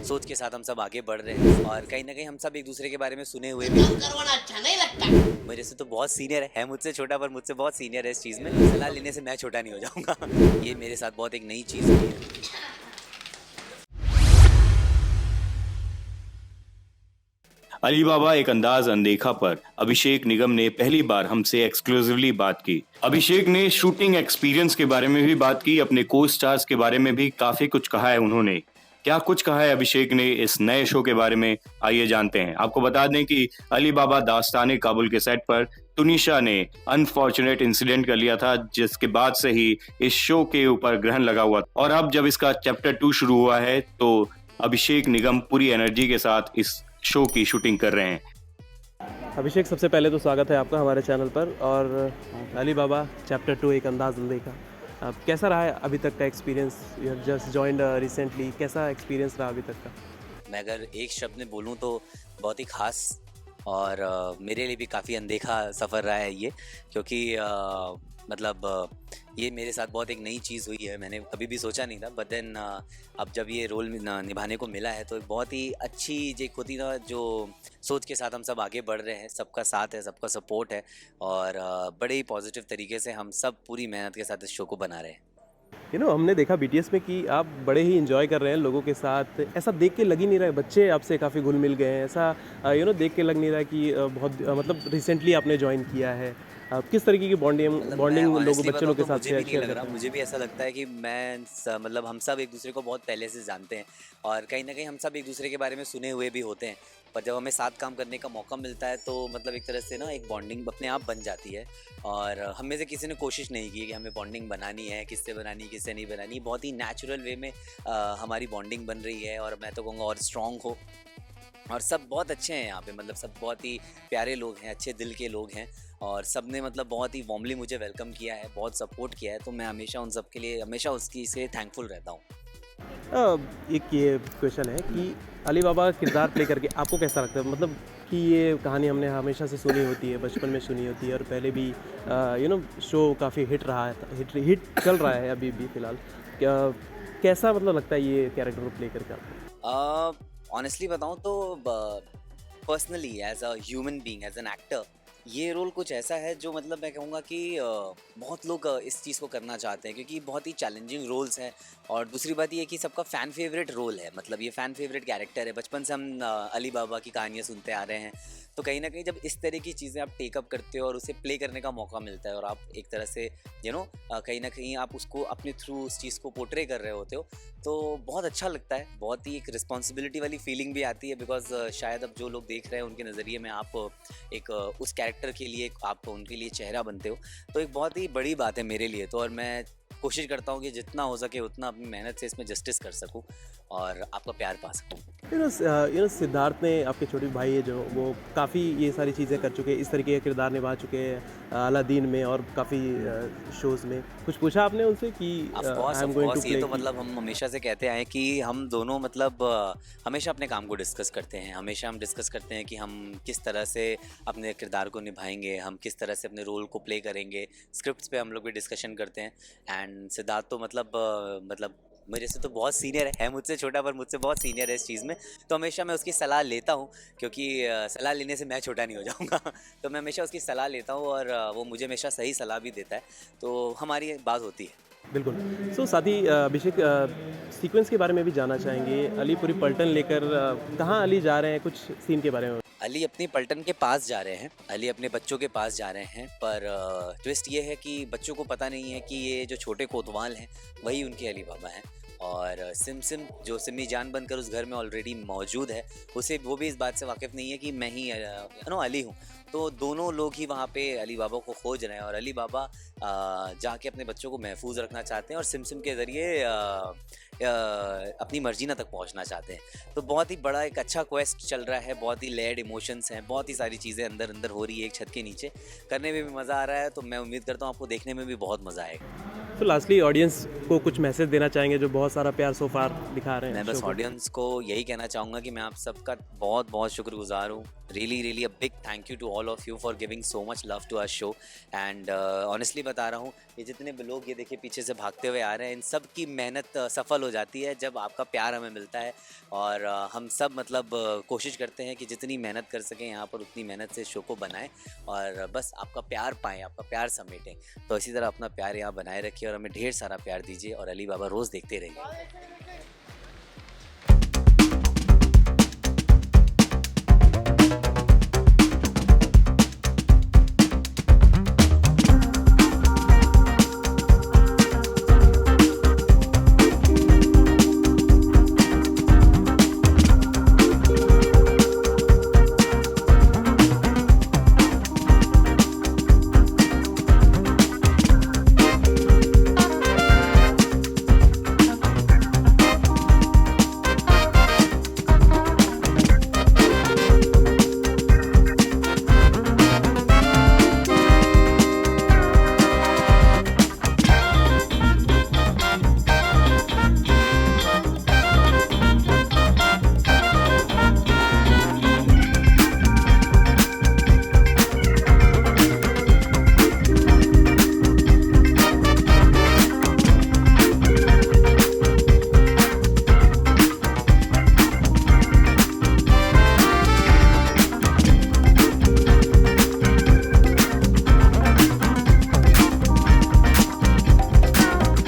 सोच के साथ हम सब आगे बढ़ रहे हैं और कहीं ना कहीं हम सब एक दूसरे के बारे में सुने हुए भी करवाना अच्छा नहीं लगता। मेरे से तो बहुत सीनियर है मुझसे छोटा, पर मुझसे बहुत सीनियर है इस चीज़ में। सलाह लेने से मैं छोटा नहीं हो जाऊंगा। ये मेरे साथ बहुत एक नई चीज़ हुई है। अली बाबा एक अंदाज अनदेखा पर अभिषेक निगम ने पहली बार हमसे एक्सक्लूसिवली बात की। अभिषेक ने शूटिंग एक्सपीरियंस के बारे में भी बात की, अपने को स्टार्स के बारे में भी काफी कुछ कहा है उन्होंने। क्या कुछ कहा है अभिषेक ने इस नए शो के बारे में, आइए जानते हैं। आपको बता दें कि अली बाबा दास्ताने काबुल के सेट पर तुनिशा ने अनफॉर्चुनेट इंसिडेंट कर लिया था, जिसके बाद से ही इस शो के ऊपर ग्रहण लगा हुआ था। और अब जब इसका चैप्टर 2 शुरू हुआ है तो अभिषेक निगम पूरी एनर्जी के साथ इस शो की शूटिंग कर रहे हैं। अभिषेक, सबसे पहले तो स्वागत है आपका हमारे चैनल पर। और अली बाबा चैप्टर 2 एक अंदाज अनदेखा, अब कैसा रहा है अभी तक का experience? You have just joined recently, कैसा एक्सपीरियंस रहा अभी तक का? मैं अगर एक शब्द में बोलूँ तो बहुत ही खास और मेरे लिए भी काफ़ी अनदेखा सफ़र रहा है ये, क्योंकि ये मेरे साथ बहुत एक नई चीज़ हुई है। मैंने कभी भी सोचा नहीं था, बट देन अब जब ये रोल निभाने को मिला है तो एक बहुत ही अच्छी एक होती ना, जो सोच के साथ हम सब आगे बढ़ रहे हैं, सबका साथ है, सबका सपोर्ट है और बड़े ही पॉजिटिव तरीके से हम सब पूरी मेहनत के साथ इस शो को बना रहे हैं। हमने देखा बीटीएस में कि आप बड़े ही इंजॉय कर रहे हैं लोगों के साथ। ऐसा देख के लग ही नहीं रहा है, बच्चे आपसे काफ़ी घुल मिल गए हैं। ऐसा देख के लग नहीं रहा है कि बहुत मतलब रिसेंटली आपने ज्वाइन किया है। किस तरीके की बॉन्डिंग लोगों बच्चों के साथ मुझे भी नहीं लग रहा, मुझे भी ऐसा लगता है कि हम सब एक दूसरे को बहुत पहले से जानते हैं और कहीं ना कहीं हम सब एक दूसरे के बारे में सुने हुए भी होते हैं, पर जब हमें साथ काम करने का मौका मिलता है तो एक तरह से ना एक बॉन्डिंग अपने आप बन जाती है। और हम में से किसी ने कोशिश नहीं की कि हमें बॉन्डिंग बनानी है, किससे बनानी किससे नहीं बनानी। बहुत ही नेचुरल वे में हमारी बॉन्डिंग बन रही है और मैं तो कहूँगा और स्ट्रॉन्ग हो। और सब बहुत अच्छे हैं यहाँ पे, सब बहुत ही प्यारे लोग हैं, अच्छे दिल के लोग हैं और सब ने बहुत ही वार्मली मुझे वेलकम किया है, बहुत सपोर्ट किया है। तो मैं हमेशा उन सब के लिए हमेशा उसकी से थैंकफुल रहता हूँ। एक ये क्वेश्चन है कि अली बाबा किरदार प्ले करके आपको कैसा लगता है? मतलब कि ये कहानी हमने हमेशा से सुनी होती है, बचपन में सुनी होती है और पहले भी शो काफ़ी हिट रहा है, हिट चल रहा है अभी भी फ़िलहाल। कैसा लगता है ये कैरेक्टर को प्ले करके आपको? ऑनेस्टली बताऊँ तो personally as a human being, as an actor, ये रोल कुछ ऐसा है जो मैं कहूँगा कि बहुत लोग इस चीज़ को करना चाहते हैं, क्योंकि बहुत ही चैलेंजिंग रोल्स हैं। और दूसरी बात ये कि सबका फ़ैन फेवरेट रोल है, ये फ़ैन फेवरेट कैरेक्टर है। बचपन से हम अली बाबा की कहानियाँ सुनते आ रहे हैं, तो कहीं ना कहीं जब इस तरह की चीज़ें आप टेकअप करते हो और उसे प्ले करने का मौका मिलता है और आप एक तरह से कहीं ना कहीं आप उसको अपने थ्रू उस चीज़ को पोर्ट्रे कर रहे होते हो, तो बहुत अच्छा लगता है। बहुत ही एक रिस्पॉन्सिबिलिटी वाली फीलिंग भी आती है, बिकॉज शायद अब जो लोग देख रहे हैं उनके नज़रिए में आप एक उस कैरेक्टर के लिए आप उनके लिए चेहरा बनते हो, तो एक बहुत ही बड़ी बात है मेरे लिए तो। और मैं कोशिश करता हूँ कि जितना हो सके उतना अपनी मेहनत से इसमें जस्टिस कर सकूँ और आपका प्यार पा सकूँ। सिद्धार्थ ने, आपके छोटे भाई है जो, वो काफ़ी ये सारी चीज़ें कर चुके हैं, इस तरीके का किरदार निभा चुके हैं अलादीन में और काफ़ी शोज़ में। कुछ पूछा आपने उनसे कि I am going to play? ये तो हम हमेशा से कहते आए कि हम दोनों हमेशा अपने काम को डिस्कस करते हैं। हमेशा हम डिस्कस करते हैं कि हम किस तरह से अपने किरदार को निभाएंगे, हम किस तरह से अपने रोल को प्ले करेंगे। स्क्रिप्ट्स पे हम लोग भी डिस्कशन करते हैं। एंड सिद्धार्थ तो मेरे से तो बहुत सीनियर है मुझसे छोटा, पर मुझसे बहुत सीनियर है इस चीज़ में, तो हमेशा मैं उसकी सलाह लेता हूँ, क्योंकि सलाह लेने से मैं छोटा नहीं हो जाऊँगा। तो मैं हमेशा उसकी सलाह लेता हूँ और वो मुझे हमेशा सही सलाह भी देता है, तो हमारी बात होती है। बिल्कुल। साथ ही अभिषेक, सीक्वेंस के बारे में भी जानना चाहेंगे। अली पूरी पलटन लेकर कहाँ अली जा रहे हैं, कुछ सीन के बारे में? अली अपनी पलटन के पास जा रहे हैं, अली अपने बच्चों के पास जा रहे हैं, पर ट्विस्ट ये है कि बच्चों को पता नहीं है कि ये जो छोटे कोतवाल हैं वही उनके अली बाबा हैं। और सिम जो सिमी जान बनकर उस घर में ऑलरेडी मौजूद है, वो भी इस बात से वाकिफ़ नहीं है कि मैं ही अली हूँ। तो दोनों लोग ही वहाँ पे अली बाबा को खोज रहे हैं और अली बाबा जाके अपने बच्चों को महफूज रखना चाहते हैं और सिम के ज़रिए अपनी मर्जीना तक पहुँचना चाहते हैं। तो बहुत ही बड़ा एक अच्छा क्वेस्ट चल रहा है, बहुत ही लेयर्ड इमोशंस हैं, बहुत ही सारी चीज़ें अंदर अंदर हो रही है एक छत के नीचे। करने में भी मज़ा आ रहा है, तो मैं उम्मीद करता हूँ आपको देखने में भी बहुत मज़ा आएगा। तो लास्टली ऑडियंस को कुछ मैसेज देना चाहेंगे जो बहुत सारा प्यार सो फार दिखा रहे हैं? मैं बस ऑडियंस को यही कहना चाहूँगा कि मैं आप सबका बहुत बहुत शुक्रगुजार हूँ। Really a big thank you to all of you for giving so much love to our show. And honestly बता रहा हूँ ये जितने भी लोग ये देखिए पीछे से भागते हुए आ रहे हैं, इन सब की मेहनत सफल हो जाती है जब आपका प्यार हमें मिलता है। और हम सब मतलब कोशिश करते हैं कि जितनी मेहनत कर सकें यहाँ पर उतनी मेहनत से शो को बनाएं और बस आपका प्यार पाएँ, आपका प्यार समेटें। तो इसी तरह अपना प्यार यहाँ बनाए रखिए और हमें ढेर सारा प्यार दीजिए और अली बाबा रोज़ देखते रहिए।